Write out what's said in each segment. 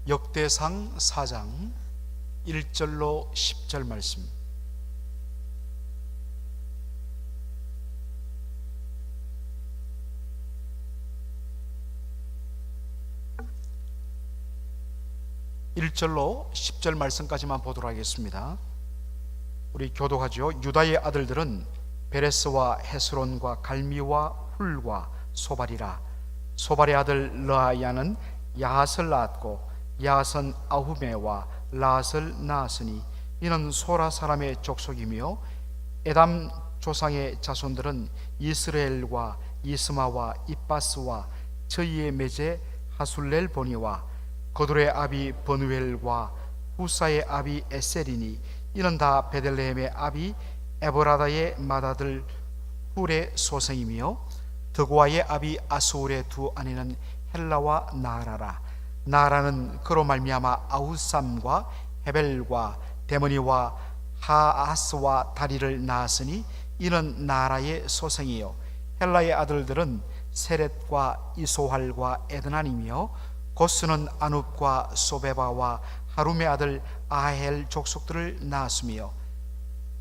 역대상 4장 1절로 10절 말씀. (1절로 10절) 말씀까지만 보도록 하겠습니다. 우리 교독하죠. 유다의 아들들은 베레스와 헤스론과 갈미와 훌과 소발이라. 소발의 아들 르아야는 야핫을 낳았고 야핫은 아후메와 라앗을 낳았으니 이는 소라 사람의 족속이며 에담 조상의 자손들은 이스라엘과 이스마와 입바스와 저희의 매제 하술렐 보니와 거둘의 아비 버누엘과 후사의 아비 에셀이니 이는 다 베들레헴의 아비 에보라다의 맏아들 훌의 소생이며 드고아의 아비 아수울의 두 아내는 헬라와 나아라라. 나아라는 그로 말미암아 아후삼과 헤벨과 데모니와 하아스와 다리를 낳았으니 이는 나아라의 소생이요 헬라의 아들들은 세렛과 이소할과 에드난이며 고스는 아눕과 소베바와 하룸의 아들 아헬 족속들을 낳았으며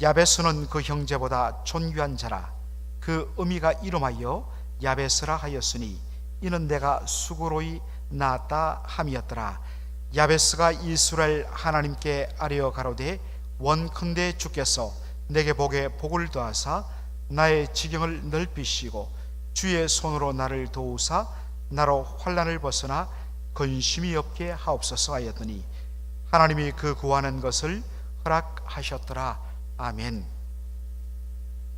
야베스는 그 형제보다 존귀한 자라. 그 의미가 이름하여 야베스라 하였으니 이는 내가 수고로이 낳았다 함이었더라. 야베스가 이스라엘 하나님께 아뢰어 가로되 원컨대 주께서 내게 복을 더하사 나의 지경을 넓히시고 주의 손으로 나를 도우사 나로 환난을 벗어나 근심이 없게 하옵소서 하였더니 하나님이 그 구하는 것을 허락하셨더라. 아멘.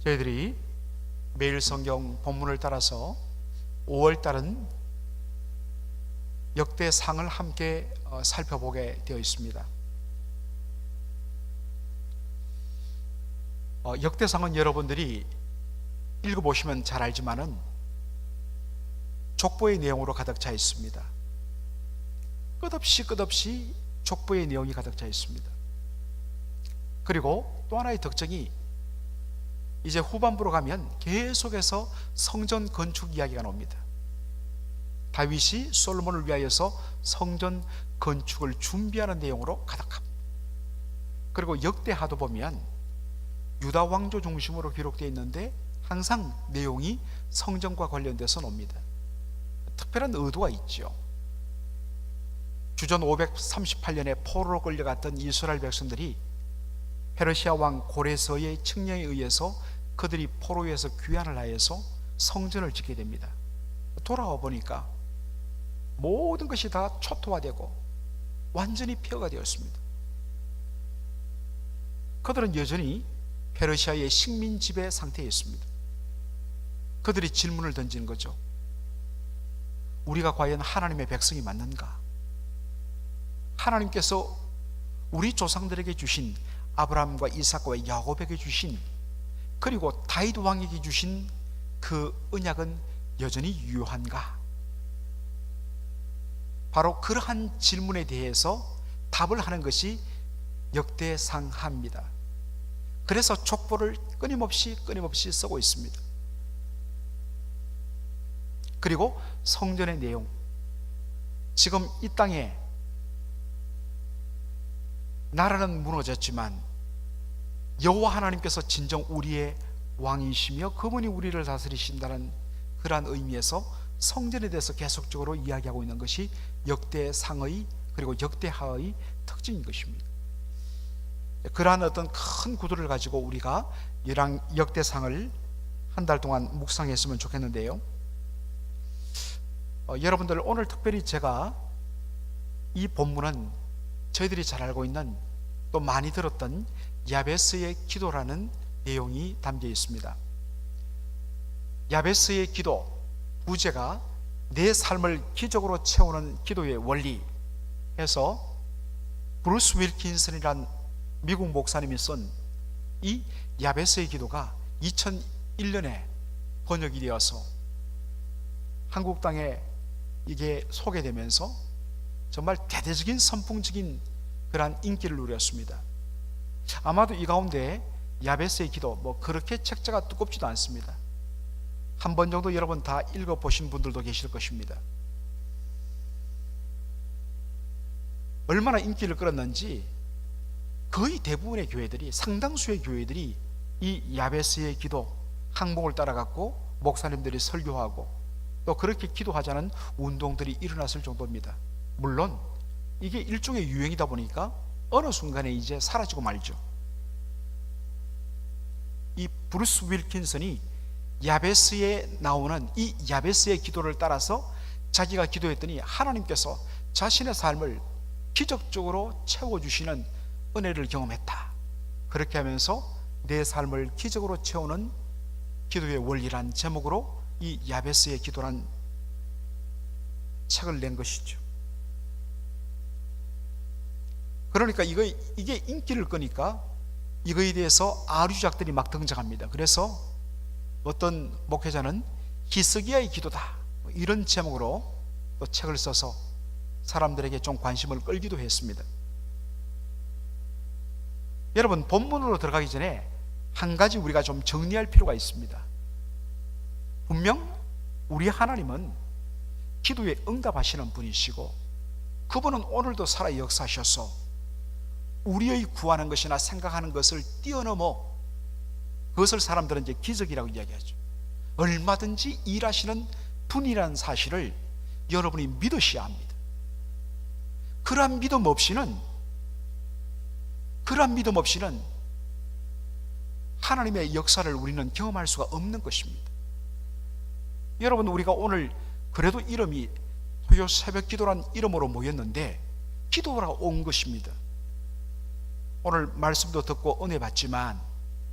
저희들이 매일 성경 본문을 따라서 5월달은 역대상을 함께 살펴보게 되어 있습니다. 역대상은 여러분들이 읽어보시면 잘 알지만은 족보의 내용으로 가득 차 있습니다. 끝없이 족보의 내용이 가득 차 있습니다. 그리고 또 하나의 특징이 이제 후반부로 가면 계속해서 성전 건축 이야기가 나옵니다. 다윗이 솔로몬을 위하여서 성전 건축을 준비하는 내용으로 가득합니다. 그리고 역대하도 보면 유다 왕조 중심으로 기록되어 있는데 항상 내용이 성전과 관련돼서 나옵니다. 특별한 의도가 있죠. 주전 538년에 포로로 끌려갔던 이스라엘 백성들이 페르시아 왕 고레서의 칙령에 의해서 그들이 포로에서 귀환을 하여서 성전을 짓게 됩니다. 돌아와 보니까 모든 것이 다 초토화되고 완전히 폐허가 되었습니다. 그들은 여전히 페르시아의 식민 지배 상태에 있습니다. 그들이 질문을 던지는 거죠. 우리가 과연 하나님의 백성이 맞는가? 하나님께서 우리 조상들에게 주신 아브라함과 이삭과 야곱에게 주신 그리고 다윗 왕에게 주신 그 언약은 여전히 유효한가? 바로 그러한 질문에 대해서 답을 하는 것이 역대상하입니다. 그래서 족보를 끊임없이 쓰고 있습니다. 그리고 성전의 내용, 지금 이 땅에 나라는 무너졌지만 여호와 하나님께서 진정 우리의 왕이시며 그분이 우리를 다스리신다는 그러한 의미에서 성전에 대해서 계속적으로 이야기하고 있는 것이 역대상의 그리고 역대하의 특징인 것입니다. 그러한 어떤 큰 구도를 가지고 우리가 역대상을 한 달 동안 묵상했으면 좋겠는데요. 여러분들 오늘 특별히 제가 이 본문은 저희들이 잘 알고 있는 또 많이 들었던 야베스의 기도라는 내용이 담겨 있습니다. 야베스의 기도, 부제가 내 삶을 기적으로 채우는 기도의 원리 해서 브루스 윌킨슨이란 미국 목사님이 쓴 이 야베스의 기도가 2001년에 번역이 되어서 한국 땅에 이게 소개되면서 정말 대대적인 선풍적인 그러한 인기를 누렸습니다. 아마도 이 가운데 야베스의 기도 그렇게 책자가 두껍지도 않습니다. 한 번 정도 여러분 다 읽어보신 분들도 계실 것입니다. 얼마나 인기를 끌었는지 거의 대부분의 교회들이, 상당수의 교회들이 이 야베스의 기도 항목을 따라갔고 목사님들이 설교하고 또 그렇게 기도하자는 운동들이 일어났을 정도입니다. 물론 이게 일종의 유행이다 보니까 어느 순간에 이제 사라지고 말죠. 이 브루스 윌킨슨이 야베스에 나오는 이 야베스의 기도를 따라서 자기가 기도했더니 하나님께서 자신의 삶을 기적적으로 채워주시는 은혜를 경험했다. 그렇게 하면서 내 삶을 기적으로 채우는 기도의 원리란 제목으로 이 야베스의 기도란 책을 낸 것이죠. 그러니까 이게 인기를 끄니까 이거에 대해서 아류작들이 막 등장합니다. 그래서 어떤 목회자는 히스기야의 기도다 이런 제목으로 또 책을 써서 사람들에게 좀 관심을 끌기도 했습니다. 여러분, 본문으로 들어가기 전에 한 가지 우리가 좀 정리할 필요가 있습니다. 분명 우리 하나님은 기도에 응답하시는 분이시고 그분은 오늘도 살아 역사하셔서 우리의 구하는 것이나 생각하는 것을 뛰어넘어 그것을 사람들은 이제 기적이라고 이야기하죠. 얼마든지 일하시는 분이라는 사실을 여러분이 믿으셔야 합니다. 그러한 믿음 없이는 하나님의 역사를 우리는 경험할 수가 없는 것입니다. 여러분, 우리가 오늘 그래도 이름이 토요 새벽 기도란 이름으로 모였는데 기도하러 온 것입니다. 오늘 말씀도 듣고 은혜 받지만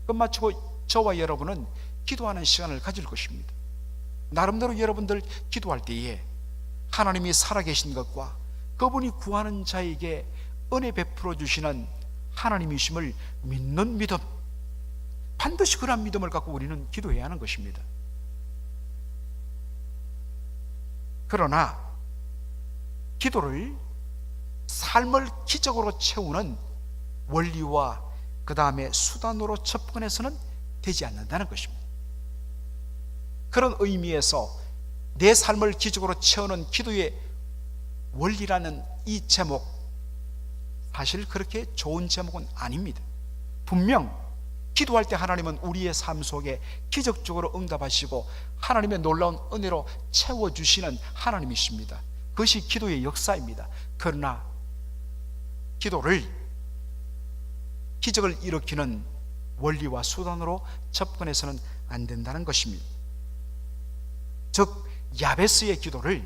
끝마치고 저와 여러분은 기도하는 시간을 가질 것입니다. 나름대로 여러분들 기도할 때에 하나님이 살아계신 것과 그분이 구하는 자에게 은혜 베풀어 주시는 하나님이심을 믿는 믿음, 반드시 그런 믿음을 갖고 우리는 기도해야 하는 것입니다. 그러나 기도를 삶을 기적으로 채우는 원리와 그 다음에 수단으로 접근해서는 되지 않는다는 것입니다. 그런 의미에서 내 삶을 기적으로 채우는 기도의 원리라는 이 제목, 사실 그렇게 좋은 제목은 아닙니다. 분명 기도할 때 하나님은 우리의 삶 속에 기적적으로 응답하시고 하나님의 놀라운 은혜로 채워주시는 하나님이십니다. 그것이 기도의 역사입니다. 그러나 기도를 기적을 일으키는 원리와 수단으로 접근해서는 안 된다는 것입니다. 즉 야베스의 기도를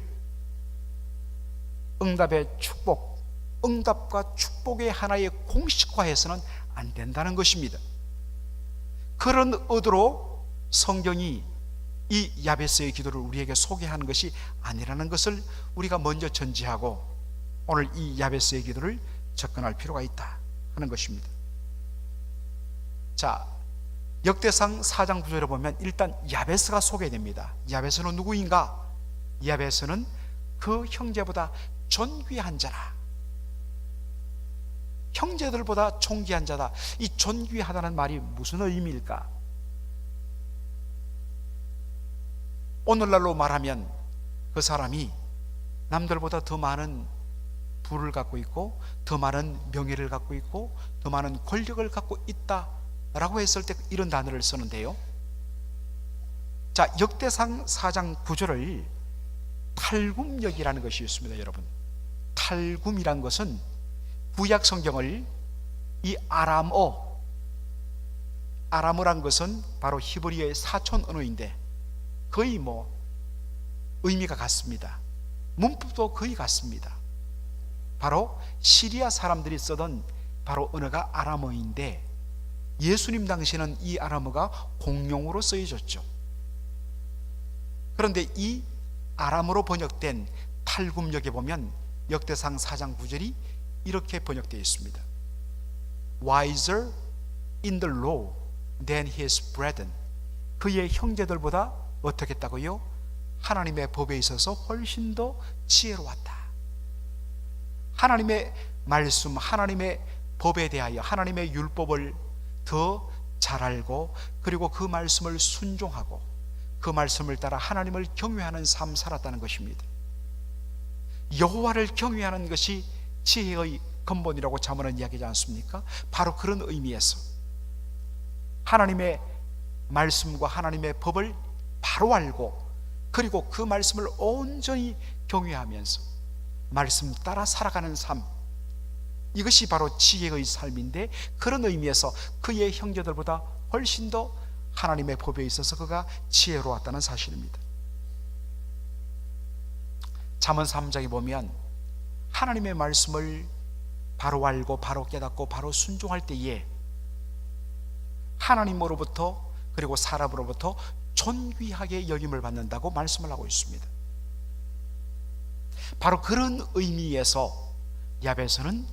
응답의 축복, 응답과 축복의 하나의 공식화해서는 안 된다는 것입니다. 그런 의도로 성경이 이 야베스의 기도를 우리에게 소개하는 것이 아니라는 것을 우리가 먼저 전제하고 오늘 이 야베스의 기도를 접근할 필요가 있다 하는 것입니다. 자, 역대상 4장 9절에 보면 일단 야베스가 소개됩니다. 야베스는 누구인가? 야베스는 그 형제보다 존귀한 자라. 형제들보다 존귀한 자다. 이 존귀하다는 말이 무슨 의미일까? 오늘날로 말하면 그 사람이 남들보다 더 많은 부를 갖고 있고 더 많은 명예를 갖고 있고 더 많은 권력을 갖고 있다라고 했을 때 이런 단어를 쓰는데요. 자, 역대상 4장 9절을 탈굼역이라는 것이 있습니다. 여러분, 탈굼이란 것은 구약 성경을 이 아람어란 것은 바로 히브리어의 사촌 언어인데 거의 의미가 같습니다. 문법도 거의 같습니다. 바로 시리아 사람들이 쓰던 바로 언어가 아람어인데 예수님 당시에는 이 아람어가 공용어로 쓰여졌죠. 그런데 이 아람어로 번역된 탈굼역에 보면 역대상 4장 9절이 이렇게 번역되어 있습니다. Wiser in the law than his brethren. 그의 형제들보다 어떻게 했다고요? 하나님의 법에 있어서 훨씬 더 지혜로웠다. 하나님의 말씀, 하나님의 법에 대하여 하나님의 율법을 더 잘 알고 그리고 그 말씀을 순종하고 그 말씀을 따라 하나님을 경외하는 삶 살았다는 것입니다. 여호와를 경외하는 것이 지혜의 근본이라고 잠언은 이야기하지 않습니까? 바로 그런 의미에서 하나님의 말씀과 하나님의 법을 바로 알고, 그리고 그 말씀을 온전히 경외하면서 말씀 따라 살아가는 삶, 이것이 바로 지혜의 삶인데, 그런 의미에서 그의 형제들보다 훨씬 더 하나님의 법에 있어서 그가 지혜로웠다는 사실입니다. 잠언 3장에 보면 하나님의 말씀을 바로 알고 바로 깨닫고 바로 순종할 때에 하나님으로부터 그리고 사람으로부터 존귀하게 여김을 받는다고 말씀을 하고 있습니다. 바로 그런 의미에서 야베스는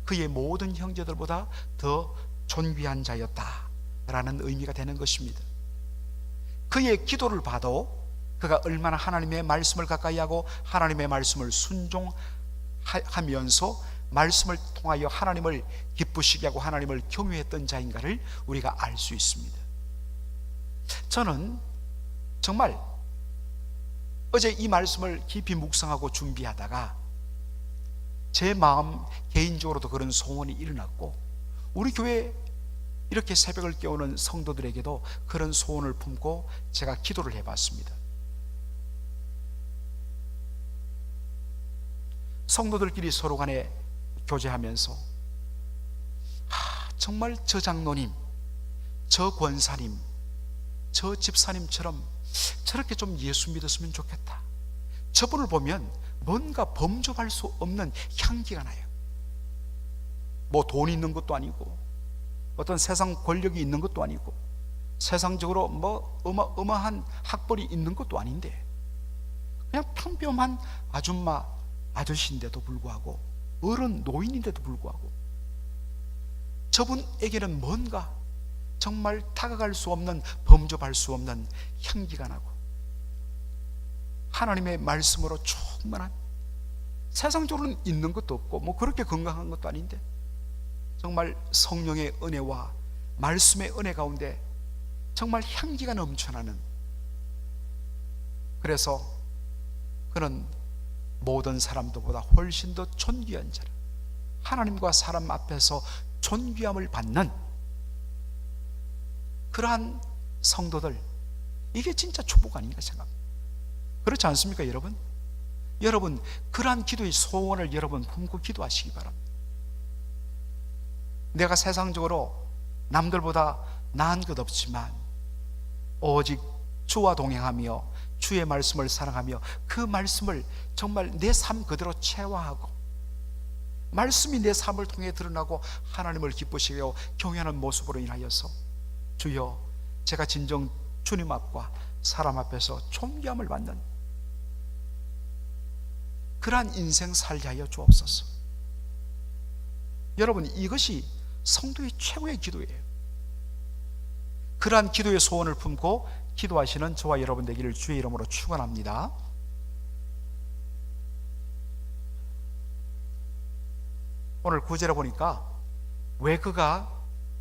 그의 모든 형제들보다 더 존귀한 자였다라는 의미가 되는 것입니다. 그의 기도를 봐도 그가 얼마나 하나님의 말씀을 가까이 하고 하나님의 말씀을 순종하면서 말씀을 통하여 하나님을 기쁘시게 하고 하나님을 경외했던 자인가를 우리가 알 수 있습니다. 저는 정말 어제 이 말씀을 깊이 묵상하고 준비하다가 제 마음 개인적으로도 그런 소원이 일어났고, 우리 교회 이렇게 새벽을 깨우는 성도들에게도 그런 소원을 품고 제가 기도를 해봤습니다. 성도들끼리 서로 간에 교제하면서 정말 저 장로님, 저 권사님, 저 집사님처럼 저렇게 좀 예수 믿었으면 좋겠다. 저분을 보면 뭔가 범접할 수 없는 향기가 나요. 뭐 돈이 있는 것도 아니고 어떤 세상 권력이 있는 것도 아니고 세상적으로 뭐 어마어마한 학벌이 있는 것도 아닌데 그냥 평범한 아줌마 아저씨인데도 불구하고, 어른 노인인데도 불구하고 저분에게는 뭔가 정말 다가갈 수 없는, 범접할 수 없는 향기가 나고 하나님의 말씀으로 충만한, 세상적으로는 있는 것도 없고 뭐 그렇게 건강한 것도 아닌데 정말 성령의 은혜와 말씀의 은혜 가운데 정말 향기가 넘쳐나는, 그래서 그는 모든 사람들보다 훨씬 더 존귀한 자라, 하나님과 사람 앞에서 존귀함을 받는 그러한 성도들, 이게 진짜 축복 아닌가 생각합니다. 그렇지 않습니까 여러분? 여러분 그러한 기도의 소원을 여러분 품고 기도하시기 바랍니다. 내가 세상적으로 남들보다 나은 것 없지만 오직 주와 동행하며 주의 말씀을 사랑하며 그 말씀을 정말 내 삶 그대로 체화하고 말씀이 내 삶을 통해 드러나고 하나님을 기쁘시게 하고 경외하는 모습으로 인하여서 주여 제가 진정 주님 앞과 사람 앞에서 존귀함을 받는 그러한 인생 살게 하여 주옵소서. 여러분 이것이 성도의 최고의 기도예요. 그러한 기도의 소원을 품고 기도하시는 저와 여러분 되기를 주의 이름으로 축원합니다. 오늘 9절에 보니까 왜 그가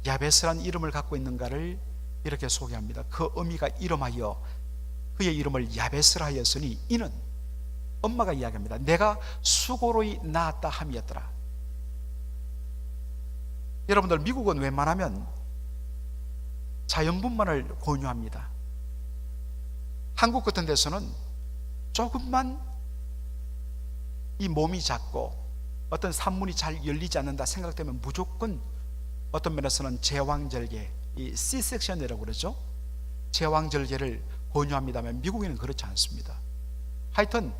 야베스란 이름을 갖고 있는가를 이렇게 소개합니다. 그 어미가 이름하여 그의 이름을 야베스라 하였으니 이는, 엄마가 이야기합니다. 내가 수고로이 낳았다 함이었더라. 여러분들 미국은 웬만하면 자연분만을 권유합니다. 한국 같은 데서는 조금만 이 몸이 작고 어떤 산문이 잘 열리지 않는다 생각되면 무조건 어떤 면에서는 제왕절개, 이 C-섹션이라고 그러죠. 제왕절개를 권유합니다만 미국에는 그렇지 않습니다. 하여튼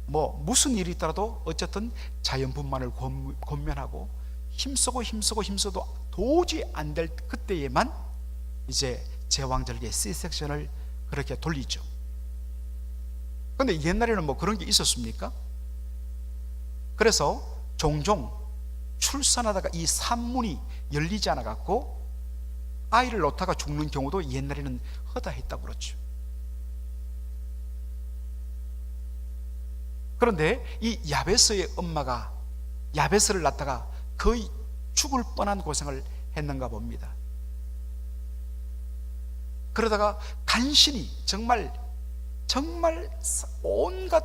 뭐 무슨 일이 있더라도 어쨌든 자연분만을 권면하고 힘써도 도저히 안 될 그때에만 이제 제왕절개 C-섹션을 그렇게 돌리죠. 그런데 옛날에는 뭐 그런 게 있었습니까? 그래서 종종 출산하다가 이 산문이 열리지 않아 갖고 아이를 놓다가 죽는 경우도 옛날에는 허다했다고 그러죠. 그런데 이 야베스의 엄마가 야베스를 낳다가 거의 죽을 뻔한 고생을 했는가 봅니다. 그러다가 간신히 정말 온갖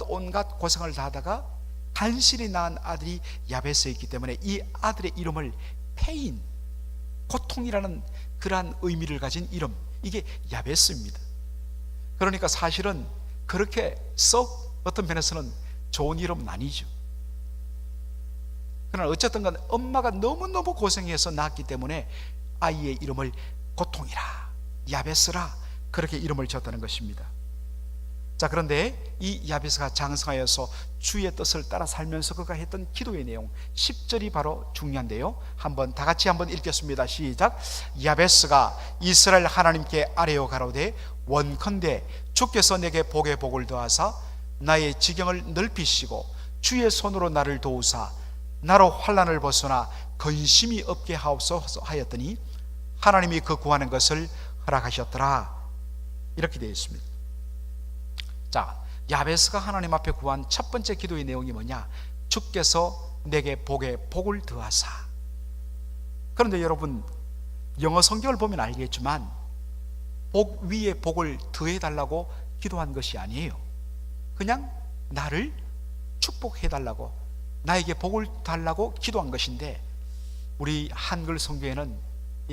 고생을 다 하다가 간신히 낳은 아들이 야베스였기 때문에 이 아들의 이름을 페인, 고통이라는 그러한 의미를 가진 이름, 이게 야베스입니다. 그러니까 사실은 그렇게 썩 어떤 면에서는 좋은 이름은 아니죠. 그러나 어쨌든 간 엄마가 너무너무 고생해서 낳았기 때문에 아이의 이름을 고통이라, 야베스라, 그렇게 이름을 지었다는 것입니다. 자, 그런데 이 야베스가 장성하여서 주의 뜻을 따라 살면서 그가 했던 기도의 내용 10절이 바로 중요한데요. 한번 다 같이 한번 읽겠습니다. 시작. 야베스가 이스라엘 하나님께 아뢰어 가로되 원컨대 주께서 내게 복에 복을 더하사 나의 지경을 넓히시고 주의 손으로 나를 도우사 나로 환난을 벗어나 근심이 없게 하옵소서 하였더니 하나님이 그 구하는 것을 허락하셨더라. 이렇게 되어 있습니다. 자, 야베스가 하나님 앞에 구한 첫 번째 기도의 내용이 뭐냐? 주께서 내게 복에 복을 더하사. 그런데 여러분, 영어 성경을 보면 알겠지만 복 위에 복을 더해달라고 기도한 것이 아니에요. 그냥 나를 축복해달라고, 나에게 복을 달라고 기도한 것인데, 우리 한글 성경에는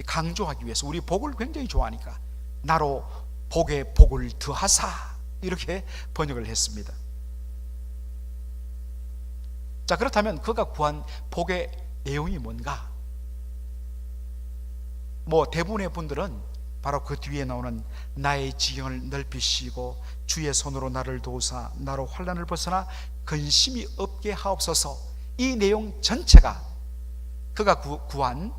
강조하기 위해서, 우리 복을 굉장히 좋아하니까 나로 복에 복을 더하사, 이렇게 번역을 했습니다. 자, 그렇다면 그가 구한 복의 내용이 뭔가? 대부분의 분들은 바로 그 뒤에 나오는 나의 지경을 넓히시고 주의 손으로 나를 도우사 나로 환난을 벗어나 근심이 없게 하옵소서, 이 내용 전체가 그가 구한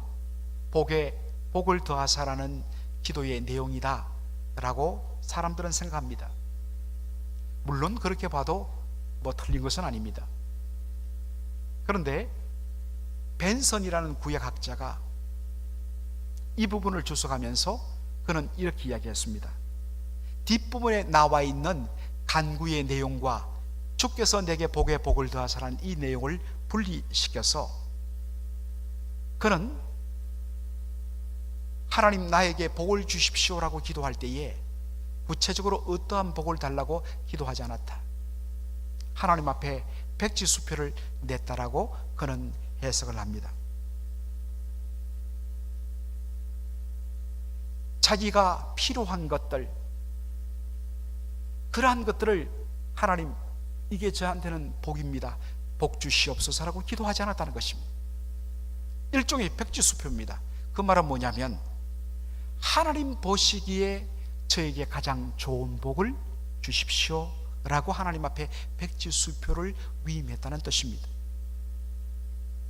복에 복을 더하사라는 기도의 내용이다 라고 사람들은 생각합니다. 물론 그렇게 봐도 틀린 것은 아닙니다. 그런데 벤선이라는 구약학자가 이 부분을 주석하면서 그는 이렇게 이야기했습니다. 뒷부분에 나와 있는 간구의 내용과 주께서 내게 복에 복을 더하사라는 이 내용을 분리시켜서 그는 하나님 나에게 복을 주십시오라고 기도할 때에 구체적으로 어떠한 복을 달라고 기도하지 않았다. 하나님 앞에 백지수표를 냈다라고 그는 해석을 합니다. 자기가 필요한 것들, 그러한 것들을 하나님, 이게 저한테는 복입니다, 복 주시옵소서라고 기도하지 않았다는 것입니다. 일종의 백지수표입니다. 그 말은 뭐냐면 하나님 보시기에 저에게 가장 좋은 복을 주십시오 라고 하나님 앞에 백지수표를 위임했다는 뜻입니다.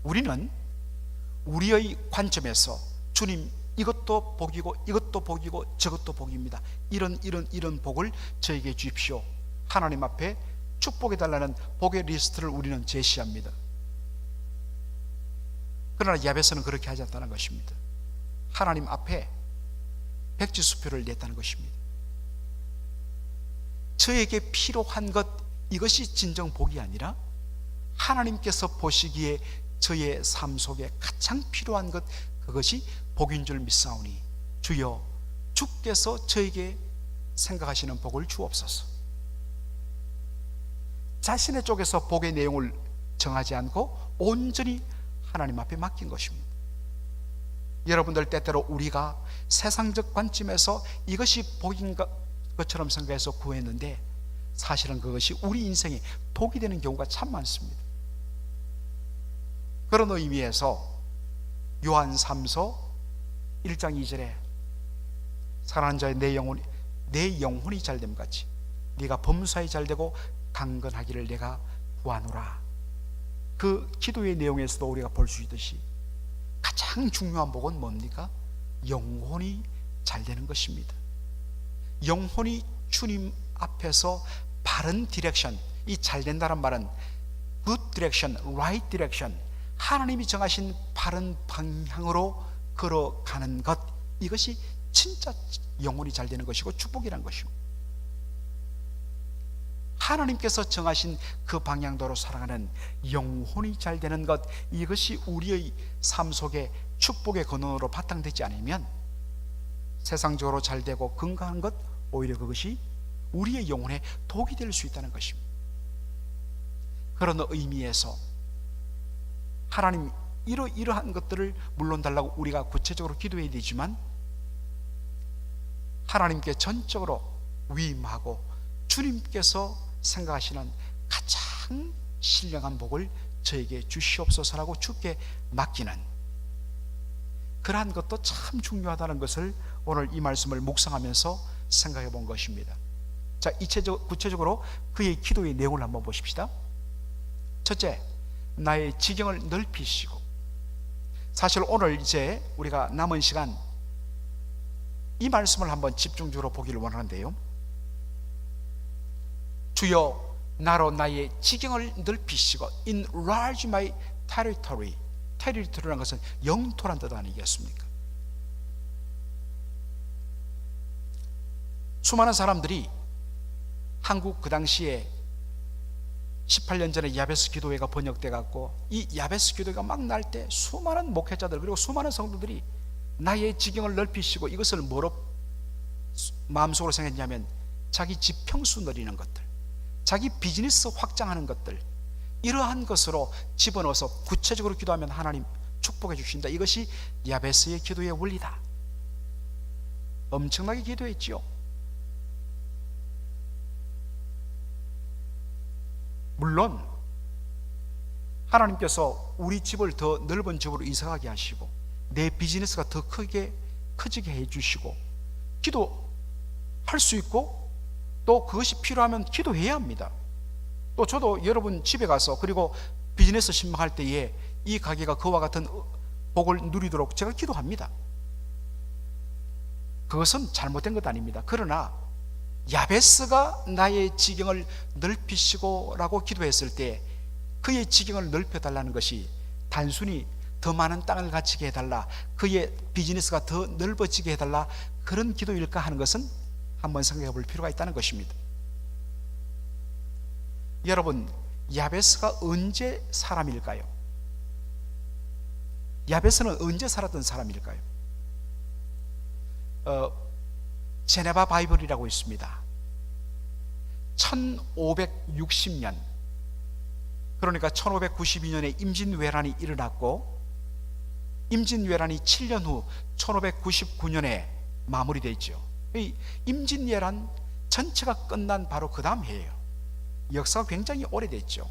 우리는 우리의 관점에서 주님, 이것도 복이고 이것도 복이고 저것도 복입니다, 이런 복을 저에게 주십시오, 하나님 앞에 축복해 달라는 복의 리스트를 우리는 제시합니다. 그러나 야베스는 그렇게 하지 않다는 것입니다. 하나님 앞에 백지수표를 냈다는 것입니다. 저에게 필요한 것, 이것이 진정 복이 아니라 하나님께서 보시기에 저의 삶 속에 가장 필요한 것, 그것이 복인 줄 믿사오니 주여 주께서 저에게 생각하시는 복을 주옵소서. 자신의 쪽에서 복의 내용을 정하지 않고 온전히 하나님 앞에 맡긴 것입니다. 여러분들 때때로 우리가 세상적 관점에서 이것이 복인 것처럼 생각해서 구했는데 사실은 그것이 우리 인생에 독이 되는 경우가 참 많습니다. 그런 의미에서 요한 3서 1장 2절에 사랑하는 자의 내 영혼이 잘됨 같이 네가 범사에 잘되고 강건하기를 내가 구하노라, 그 기도의 내용에서도 우리가 볼 수 있듯이 가장 중요한 복은 뭡니까? 영혼이 잘되는 것입니다. 영혼이 주님 앞에서 바른 디렉션, 이 잘된다는 말은 good direction, right direction, 하나님이 정하신 바른 방향으로 걸어가는 것, 이것이 진짜 영혼이 잘 되는 것이고 축복이란 것입니다. 하나님께서 정하신 그 방향대로 살아가는 영혼이 잘 되는 것, 이것이 우리의 삶 속에 축복의 근원으로 바탕되지 않으면 세상적으로 잘 되고 건강한 것, 오히려 그것이 우리의 영혼에 독이 될 수 있다는 것입니다. 그런 의미에서 하나님 이러한 것들을 물론 달라고 우리가 구체적으로 기도해야 되지만 하나님께 전적으로 위임하고 주님께서 생각하시는 가장 신령한 복을 저에게 주시옵소서라고 주께 맡기는 그러한 것도 참 중요하다는 것을 오늘 이 말씀을 묵상하면서 생각해 본 것입니다. 자, 구체적으로 그의 기도의 내용을 한번 보십시다. 첫째, 나의 지경을 넓히시고. 사실 오늘 이제 우리가 남은 시간 이 말씀을 한번 집중적으로 보기를 원하는데요. 주여 나로 나의 지경을 넓히시고 enlarge my territory. territory라는 것은 영토란 뜻 아니겠습니까? 수많은 사람들이 한국 그 당시에 18년 전에 야베스 기도회가 번역돼 갖고 이 야베스 기도회가 막 날 때 수많은 목회자들 그리고 수많은 성도들이 나의 지경을 넓히시고 이것을 뭐로 마음속으로 생각했냐면 자기 집 평수 늘리는 것들, 자기 비즈니스 확장하는 것들, 이러한 것으로 집어넣어서 구체적으로 기도하면 하나님 축복해 주신다. 이것이 야베스의 기도의 원리다. 엄청나게 기도했지요. 물론 하나님께서 우리 집을 더 넓은 집으로 이사가게 하시고 내 비즈니스가 더 커지게 해주시고 기도할 수 있고 또 그것이 필요하면 기도해야 합니다. 또 저도 여러분 집에 가서 그리고 비즈니스 신청할 때에 이 가게가 그와 같은 복을 누리도록 제가 기도합니다. 그것은 잘못된 것 아닙니다. 그러나 야베스가 나의 지경을 넓히시고 라고 기도했을 때 그의 지경을 넓혀달라는 것이 단순히 더 많은 땅을 갖추게 해달라, 그의 비즈니스가 더 넓어지게 해달라, 그런 기도일까 하는 것은 한번 생각해 볼 필요가 있다는 것입니다. 여러분, 야베스가 언제 사람일까요? 야베스는 언제 살았던 사람일까요? 제네바 바이블이라고 있습니다. 1560년, 그러니까 1592년에 임진왜란이 일어났고 임진왜란이 7년 후 1599년에 마무리되죠. 이 임진왜란 전체가 끝난 바로 그 다음 해예요. 역사가 굉장히 오래됐죠.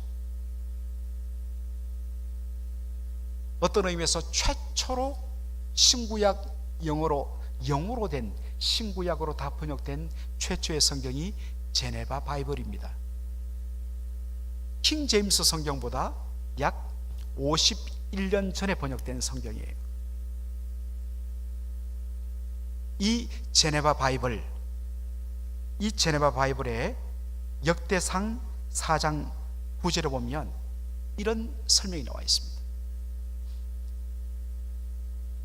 어떤 의미에서 최초로 신구약 영어로 된 신구약으로 다 번역된 최초의 성경이 제네바 바이블입니다. 킹 제임스 성경보다 약 51년 전에 번역된 성경이에요. 이 제네바 바이블의 역대상 4장 9절에 보면 이런 설명이 나와 있습니다.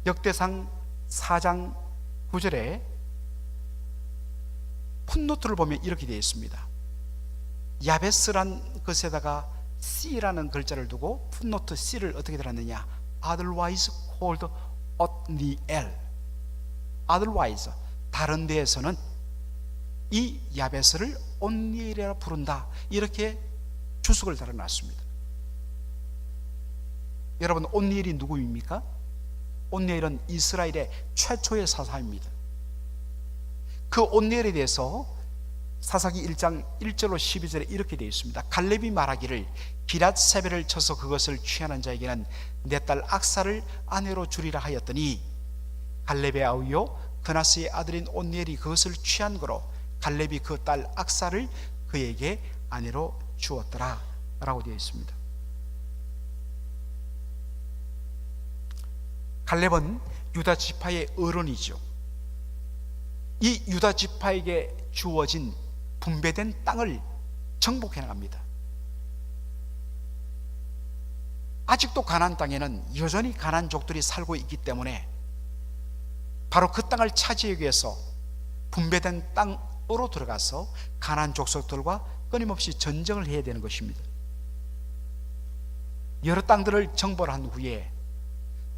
역대상 4장 9절에 풋노트를 보면 이렇게 되어 있습니다. 야베스란 것에다가 C라는 글자를 두고 풋노트 C를 어떻게 달았느냐? Otherwise called Othniel. Otherwise, 다른 데에서는 이 야베스를 온니엘이라 부른다. 이렇게 주석을 달아놨습니다. 여러분, 온니엘이 누구입니까? 온니엘은 이스라엘의 최초의 사사입니다. 그 온니엘에 대해서 사사기 1장 1절로 12절에 이렇게 되어 있습니다. 갈렙이 말하기를 기랏 세벨을 쳐서 그것을 취하는 자에게는 내 딸 악사를 아내로 주리라 하였더니 갈렙의 아우요 그나스의 아들인 온니엘이 그것을 취한 거로 갈렙이 그 딸 악사를 그에게 아내로 주었더라 라고 되어 있습니다. 갈렙은 유다 지파의 어른이죠. 이 유다 지파에게 주어진 분배된 땅을 정복해 나갑니다. 아직도 가나안 땅에는 여전히 가나안족들이 살고 있기 때문에 바로 그 땅을 차지하기 위해서 분배된 땅으로 들어가서 가나안 족속들과 끊임없이 전쟁을 해야 되는 것입니다. 여러 땅들을 정벌한 후에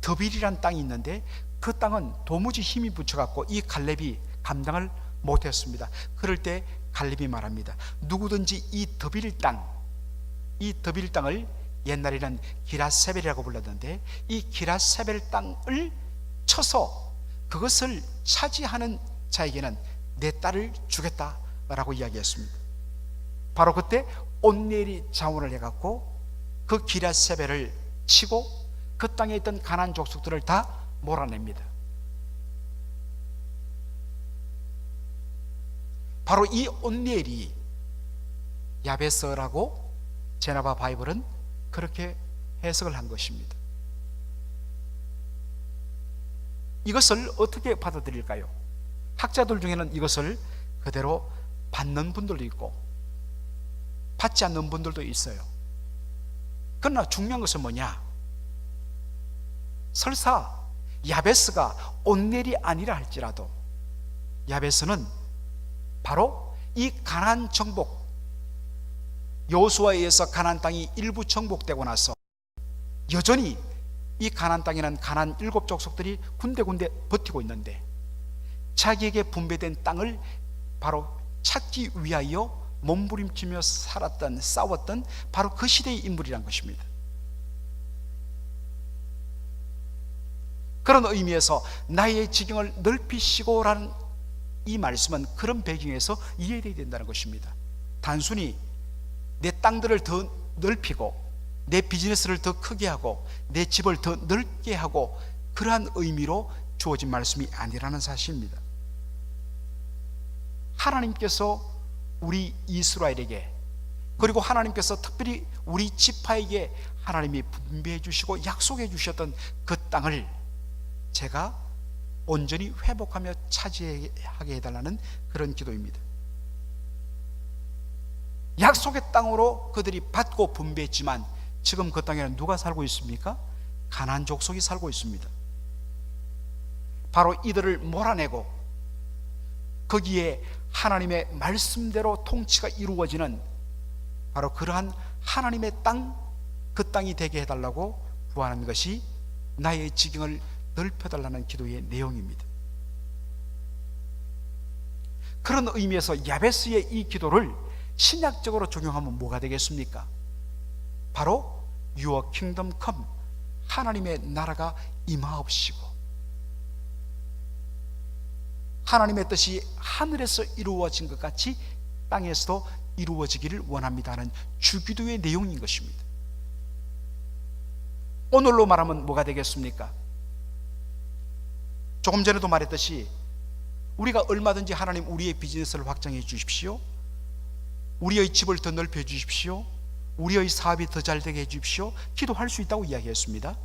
더빌이라는 땅이 있는데 그 땅은 도무지 힘이 붙여갖고 이 갈렙이 감당을 못했습니다. 그럴 때 갈렙이 말합니다. 누구든지 이 더빌 땅, 이 더빌 땅을 옛날에는 기라세벨이라고 불렀는데, 이 기라세벨 땅을 쳐서 그것을 차지하는 자에게는 내 딸을 주겠다라고 이야기했습니다. 바로 그때 온니엘이 자원을 해갖고 그 기라세벨을 치고 그 땅에 있던 가나안 족속들을 다 몰아냅니다. 바로 이 온니엘이 야베스라고 제나바 바이블은 그렇게 해석을 한 것입니다. 이것을 어떻게 받아들일까요? 학자들 중에는 이것을 그대로 받는 분들도 있고 받지 않는 분들도 있어요. 그러나 중요한 것은 뭐냐? 설사 야베스가 온넬이 아니라 할지라도 야베스는 바로 이 가나안 정복, 여호수아에 의해서 가나안 땅이 일부 정복되고 나서 여전히 이 가나안 땅에는 가나안 7족속들이 군데군데 버티고 있는데, 자기에게 분배된 땅을 바로 찾기 위하여 몸부림치며 싸웠던 바로 그 시대의 인물이란 것입니다. 그런 의미에서 나의 지경을 넓히시고라는 이 말씀은 그런 배경에서 이해되어야 된다는 것입니다. 단순히 내 땅들을 더 넓히고 내 비즈니스를 더 크게 하고 내 집을 더 넓게 하고 그러한 의미로 주어진 말씀이 아니라는 사실입니다. 하나님께서 우리 이스라엘에게, 그리고 하나님께서 특별히 우리 지파에게 하나님이 분배해 주시고 약속해 주셨던 그 땅을 제가 온전히 회복하며 차지하게 해달라는 그런 기도입니다. 약속의 땅으로 그들이 받고 분배했지만 지금 그 땅에는 누가 살고 있습니까? 가나안 족속이 살고 있습니다. 바로 이들을 몰아내고 거기에 하나님의 말씀대로 통치가 이루어지는 바로 그러한 하나님의 땅, 그 땅이 되게 해달라고 구하는 것이 나의 지경을 넓혀달라는 기도의 내용입니다. 그런 의미에서 야베스의 이 기도를 신약적으로 적용하면 뭐가 되겠습니까? 바로 Your kingdom come, 하나님의 나라가 임하옵시고 하나님의 뜻이 하늘에서 이루어진 것 같이 땅에서도 이루어지기를 원합니다는 주기도의 내용인 것입니다. 오늘로 말하면 뭐가 되겠습니까? 조금 전에도 말했듯이 우리가 얼마든지 하나님 우리의 비즈니스를 확장해 주십시오, 우리의 집을 더 넓혀 주십시오, 우리의 사업이 더 잘 되게 해 주십시오, 기도할 수 있다고 이야기했습니다.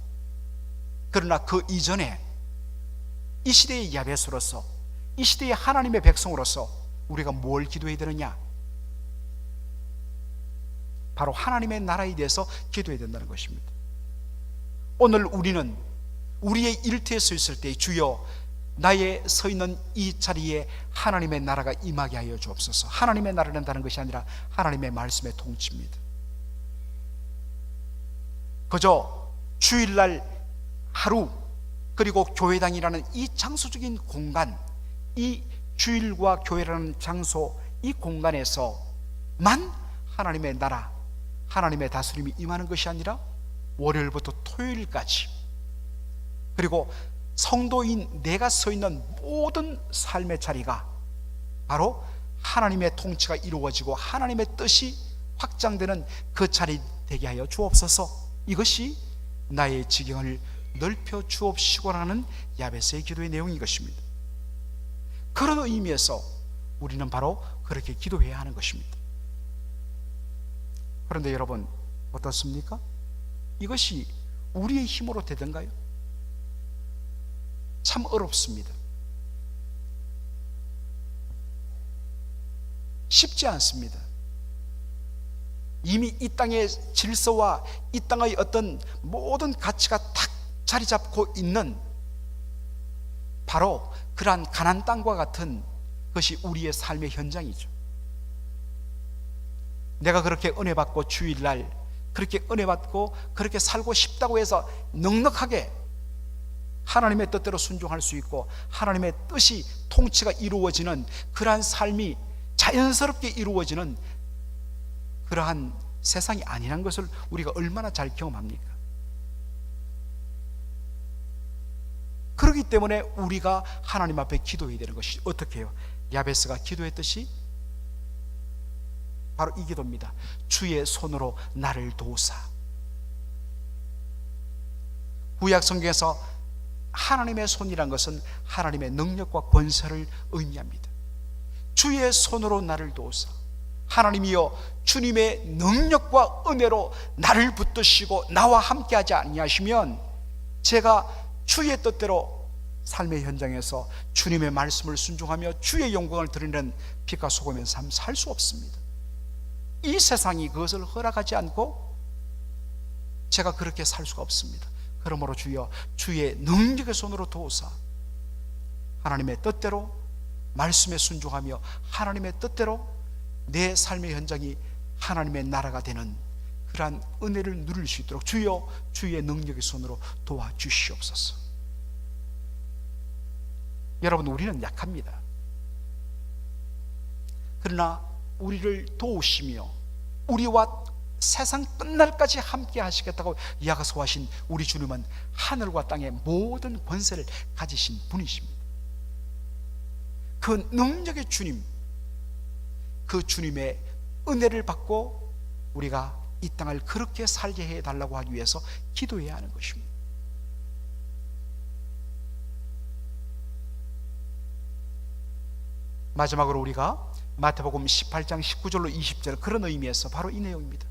그러나 그 이전에 이 시대의 야베스로서, 이 시대의 하나님의 백성으로서 우리가 뭘 기도해야 되느냐? 바로 하나님의 나라에 대해서 기도해야 된다는 것입니다. 오늘 우리는 우리의 일터에 서 있을 때 주여 나의 서 있는 이 자리에 하나님의 나라가 임하게 하여 주옵소서. 하나님의 나라는 다른 것이 아니라 하나님의 말씀의 통치입니다. 그저 주일날 하루, 그리고 교회당이라는 이 장소적인 공간, 이 주일과 교회라는 장소, 이 공간에서만 하나님의 나라, 하나님의 다스림이 임하는 것이 아니라 월요일부터 토요일까지, 그리고 성도인 내가 서 있는 모든 삶의 자리가 바로 하나님의 통치가 이루어지고 하나님의 뜻이 확장되는 그 자리 되게 하여 주옵소서. 이것이 나의 지경을 넓혀 주옵시고라는 야베스의 기도의 내용인 것입니다. 그런 의미에서 우리는 바로 그렇게 기도해야 하는 것입니다. 그런데 여러분 어떻습니까? 이것이 우리의 힘으로 되던가요? 참 어렵습니다. 쉽지 않습니다. 이미 이 땅의 질서와 이 땅의 어떤 모든 가치가 탁 자리 잡고 있는 바로 그러한 가나안 땅과 같은 것이 우리의 삶의 현장이죠. 내가 그렇게 은혜 받고 주일날 그렇게 은혜 받고 그렇게 살고 싶다고 해서 넉넉하게 하나님의 뜻대로 순종할 수 있고 하나님의 뜻이 통치가 이루어지는 그러한 삶이 자연스럽게 이루어지는 그러한 세상이 아니란 것을 우리가 얼마나 잘 경험합니까? 그렇기 때문에 우리가 하나님 앞에 기도해야 되는 것이 어떻게 해요? 야베스가 기도했듯이 바로 이 기도입니다. 주의 손으로 나를 도우사. 구약 성경에서 하나님의 손이란 것은 하나님의 능력과 권세를 의미합니다. 주의 손으로 나를 도우사. 하나님이여, 주님의 능력과 은혜로 나를 붙드시고 나와 함께하지 아니하시면 제가 주의 뜻대로 삶의 현장에서 주님의 말씀을 순종하며 주의 영광을 드리는 빛과 소금의 삶 살 수 없습니다. 이 세상이 그것을 허락하지 않고 제가 그렇게 살 수가 없습니다. 그러므로 주여, 주의 능력의 손으로 도우사 하나님의 뜻대로 말씀에 순종하며 하나님의 뜻대로 내 삶의 현장이 하나님의 나라가 되는 그러한 은혜를 누릴 수 있도록 주여, 주의 능력의 손으로 도와주시옵소서. 여러분, 우리는 약합니다. 그러나 우리를 도우시며 우리와 세상 끝날까지 함께 하시겠다고 약속하신 우리 주님은 하늘과 땅의 모든 권세를 가지신 분이십니다. 그 능력의 주님, 그 주님의 은혜를 받고 우리가 이 땅을 그렇게 살게 해달라고 하기 위해서 기도해야 하는 것입니다. 마지막으로 우리가 마태복음 18장 19절로 20절, 그런 의미에서 바로 이 내용입니다.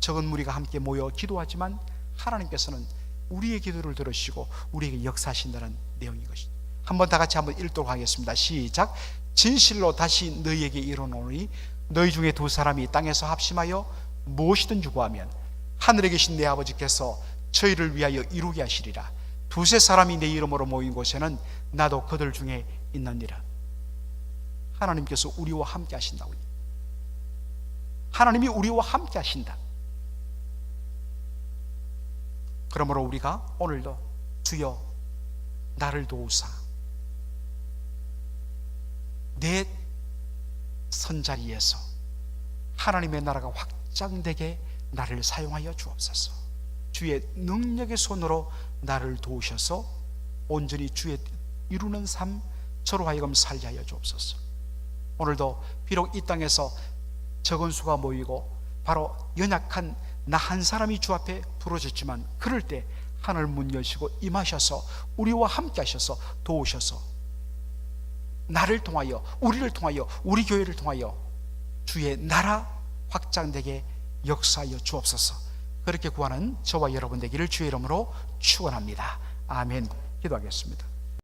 적은 무리가 함께 모여 기도하지만 하나님께서는 우리의 기도를 들으시고 우리에게 역사하신다는 내용인 것입니다. 한번 다 같이 한번 읽도록 하겠습니다. 시작. 진실로 다시 너희에게 이르노니 너희 중에 두 사람이 땅에서 합심하여 무엇이든 구하면 하늘에 계신 내 아버지께서 저희를 위하여 이루게 하시리라. 두세 사람이 내 이름으로 모인 곳에는 나도 그들 중에 있느니라. 하나님께서 우리와 함께 하신다고요. 하나님이 우리와 함께 하신다. 그러므로 우리가 오늘도 주여 나를 도우사 내 선자리에서 하나님의 나라가 확장되게 나를 사용하여 주옵소서. 주의 능력의 손으로 나를 도우셔서 온전히 주의 이루는 삶 저로 하여금 살게 하여 주옵소서. 오늘도 비록 이 땅에서 적은 수가 모이고 바로 연약한 나 한 사람이 주 앞에 부러졌지만 그럴 때 하늘 문 여시고 임하셔서 우리와 함께 하셔서 도우셔서 나를 통하여 우리를 통하여 우리 교회를 통하여 주의 나라 확장되게 역사하여 주옵소서. 그렇게 구하는 저와 여러분 되기를 주의 이름으로 축원합니다. 아멘. 기도하겠습니다.